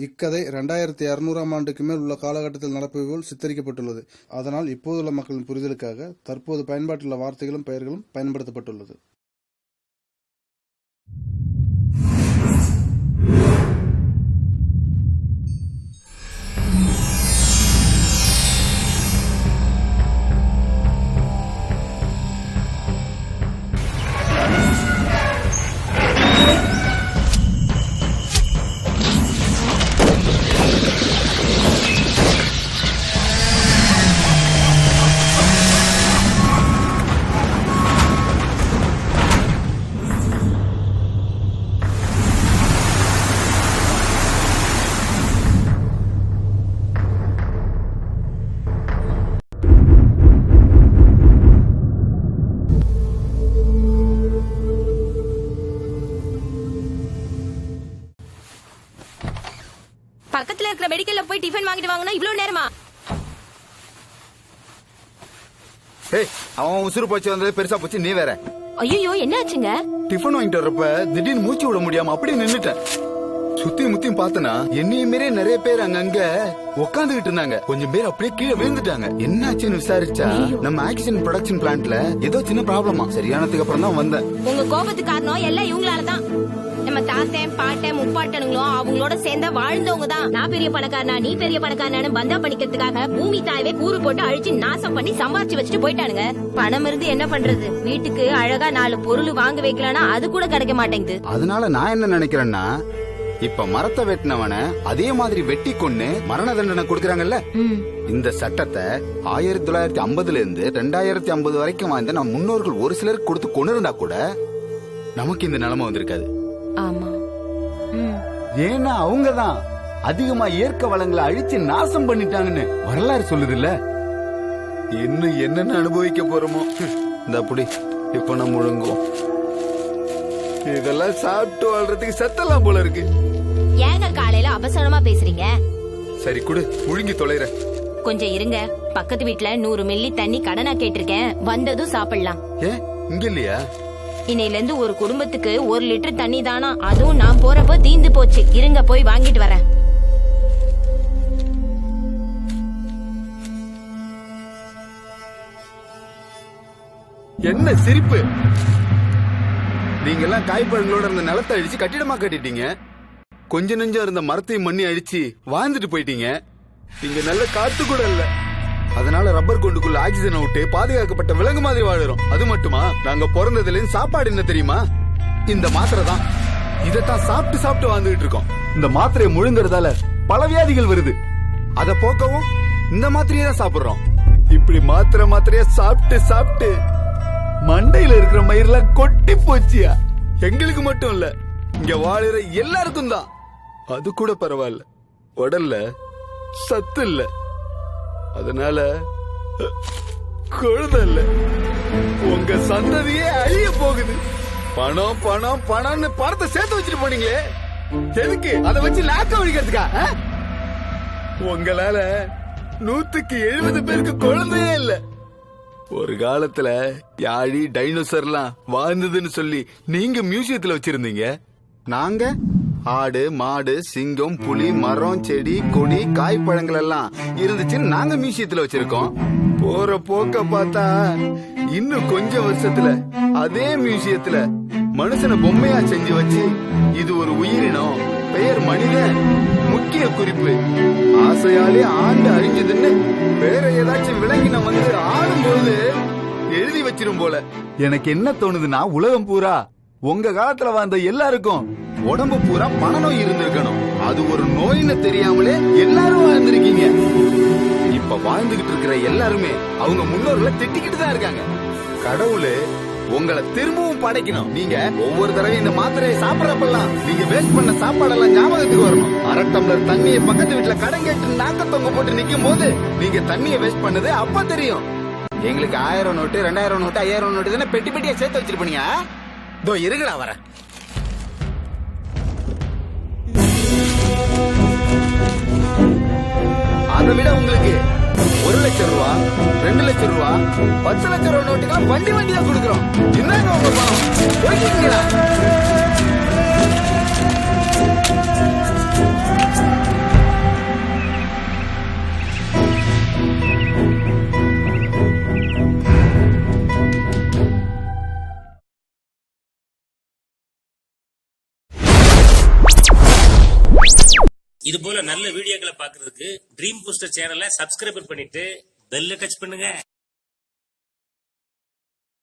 இக்கதை 2600ஆம் ஆண்டுக்கு மேல் உள்ள காலகட்டத்தில் நடப்பவை போல் சித்தரிக்கப்பட்டுள்ளது. அதனால் இப்போதுள்ள மக்களின் புரிதலுக்காக தற்போது பயன்பாட்டில் உள்ள வார்த்தைகளும் பெயர்களும் பயன்படுத்தப்பட்டுள்ளது. பக்கத்துல இருக்கிற மெடிக்கல்ல போய் டிஃபன் வாங்கிட்டு வாங்கனா இவ்வளவு நேரமா? ஏய், அவன் உசுறு போச்சு வந்தது பெருசா போச்சு, நீ வேற. ஐயோ, என்ன ஆச்சுங்க? டிஃபன் வாங்கிட்டு வரப்ப திடீர்னு மூச்சு விட முடியாம அப்படியே நின்னுட்டேன். சுத்தி முத்தியும் பார்த்தனா என்னையும் மீறே நிறைய பேர் அங்கங்க உட்காந்துகிட்டு இருந்தாங்க. கொஞ்சம் பேர் அப்படியே கீழே விழுந்துட்டாங்க. என்னாச்சுன்னு விசாரிச்சா நம்ம ஆக்சிஜன் ப்ரொடக்ஷன் பிளான்ட்ல ஏதோ சின்ன ப்ராப்ளமா. சரியானதுக்கு அப்புறம் தான் வந்தேன். உங்க கோபத்துக்கு காரணம் எல்லாம் இவங்களாலதான். நம்ம தாத்தன் பாட்டன் முப்பாட்டனுங்களும் அவங்களோட சேர்ந்த வாழ்ந்தவங்க தான். நான் பெரிய பணக்காரனா நீ பெரிய பணக்காரனான்னு பந்தா பண்ணிக்கிறதுக்காக பூமி தாயவே கூறு போட்டு அழிச்சு நாசம் பண்ணி சம்பாரிச்சு வச்சுட்டு போயிட்டானுங்க. பணம் இருந்து என்ன பண்றது? வீட்டுக்கு அழகா 4 பொருள் வாங்க வைக்கலாம்னா அது கூட கிடைக்க மாட்டேங்குது. அதனால நான் என்ன நினைக்கிறேன்னா, இப்ப மரத்தை வெட்டினவன அதே மாதிரி வெட்டி கொன்னு மரண தண்டனை கொடுக்கறாங்கல்ல, இந்த சட்டத்தை 1950ல இருந்து 2050 வரைக்கும் வாழ்ந்த நம் முன்னோர்கள் ஒரு சிலருக்கு கொடுத்து கொண்டு இருந்தா கூட நமக்கு இந்த நிலைமை வந்திருக்காது. ஆமா, ஏன்னா அவங்கதான் அதிகமா இயற்கை வளங்களை அழிச்சு நாசம் பண்ணிட்டாங்கன்னு வரலாறு சொல்லுது இல்ல. இன்னும் என்னென்ன அனுபவிக்க போறோமோ. இந்த அப்படி இப்ப நம்ம முழுங்குவோம். இதெல்லாம் சாப்பிட்டு வாழ்றதுக்கு சத்தெல்லாம் போல இருக்கு. ஏங்க காலையில அவசரமா பேசுறீங்க? சரி குடு, முழுங்கி தொலைற. கொஞ்சம் இருங்க, பக்கத்து வீட்டுல 100 மில்லி தண்ணி கடனா கேட்டிருக்கேன், வந்ததும் சாப்பிடலாம். ஏன் இங்க இல்லையா? இன்னையில இருந்து ஒரு குடும்பத்துக்கு 1 லிட்டர் தண்ணி தானா, அதுவும் நான் போறப்ப தீந்து போச்சு. இருங்க போய் வாங்கிட்டு வரேன். என்ன சிரிப்பு? நீங்க எல்லாம் காய்பழங்களோட இருந்த நிலத்தை அழிச்சு கட்டிடமா கட்டிட்டீங்க. கொஞ்ச நெஞ்சம் இருந்த மரத்தையும் மண்ணி அழிச்சு வாழ்ந்துட்டு போயிட்டீங்க. இங்க நல்ல காத்து கூட இல்ல. அதனால ரப்பர் கொண்டுக்குள்ள ஆக்சிஜனை விட்டு பாதுகாக்கப்பட்ட விலங்கு மாதிரி வாழுறோம். அது மட்டுமா, நாங்க பிறந்ததுல இருந்து சாப்பாடு என்ன தெரியுமா? இந்த மாத்திரை தான். இதத்தான் சாப்பிட்டு சாப்பிட்டு வாழ்ந்துகிட்டு இருக்கோம். இந்த மாத்திரையை முழுங்குறதால பல வியாதிகள் வருது. அத போக்கவும் இந்த மாத்திரையை தான் சாப்பிடுறோம். இப்படி மாத்திரையா சாப்பிட்டு சாப்பிட்டு மண்டையில இருக்கிற மயிரெல்லாம் கொட்டி போச்சியா. எங்களுக்கு மட்டும் இல்ல, இங்க வாழுற எல்லாருக்கும் தான். அது கூட பரவாயில்ல, உடல்ல சத்து இல்ல, அதனால குழந்தை இல்ல. உங்க சந்ததியே அழிய போகுது. பணம் பணம் பணம்னு பணத்தை சேர்த்து வச்சுட்டு போனீங்களே, எதுக்கு? அதை வச்சு லாக்க ஒழிக்கிறதுக்கா? உங்களால 100க்கு 70 பேருக்கு குழந்தையே இல்ல. ஒரு காலத்துல யாழி டைனோசர்லாம் வாழ்ந்ததுன்னு சொல்லி நீங்க மியூசியத்துல வச்சிருந்தீங்க. நாங்க ஆடு மாடு சிங்கம் புலி மரம் செடி கொடி காய்பழங்கள் எல்லாம் இருந்துச்சுன்னு நாங்க மியூசியத்துல வச்சிருக்கோம். போற போக்க பார்த்தா இன்னும் கொஞ்சம் வருஷத்துல அதே மியூசியத்துல மனுஷனை பொம்மையா செஞ்சு வச்சு, இது ஒரு உயிரினம், பெயர் மனிதன், முக்கிய குறிப்பு, ஆசையாலே ஆண்டு அறிஞ்சதுன்னு வேற ஏதாச்சும் விலங்கின வந்து ஆடும்போது எழுதி வச்சிரும் போல. எனக்கு என்ன தோணுதுன்னா, உலகம் பூரா உங்க காலத்துல வாழ்ந்த எல்லாருக்கும் உடம்பு பூரா பண நோய் இருந்திருக்கணும். அது ஒரு நோயின்னு தெரியாமலே எல்லாரும் வாழ்ந்திருக்கீங்க. இப்ப வாழ்ந்துகிட்டு இருக்கிற எல்லாருமே அவங்க முன்னோர்களை திட்டிக்கிட்டு தான் இருக்காங்க. கடவுளு உங்களை திரும்பவும் படைக்கணும். நீங்க ஒவ்வொரு தடவையும் இந்த மாத்திரையை சாப்பிடறப்பெல்லாம் நீங்க வேஸ்ட் பண்ண சாப்பாடெல்லாம் ஞாபகத்துக்கு வரணும். 1/2 டம்ளர் தண்ணியை பக்கத்து வீட்டுல கடன் கேட்டு நாக்க தொங்க போட்டு நிக்கும் போது நீங்க தண்ணியை வேஸ்ட் பண்ணது அப்ப தெரியும். எங்களுக்கு 1000 நோட்டு 2000 நோட்டு 5000 நோட்டு தானே பெட்டி பெட்டியா சேர்த்து வச்சிருப்பீங்க. இதோ இருங்கடா வர. அதை விட உங்களுக்கு 1 லட்சம் ரூபா 2 லட்சம் ரூபா 10 லட்சம் ரூபா நோட்டுக்கெல்லாம் வண்டி வண்டியா கொடுக்குறோம். என்னங்க உங்க பணம் போய்க்கீங்களா? இது போல நல்ல வீடியோக்களை பாக்குறதுக்கு ட்ரீம் பூஸ்டர் சேனலை சப்ஸ்கிரைப் பண்ணிட்டு பெல்ல டச் பண்ணுங்க.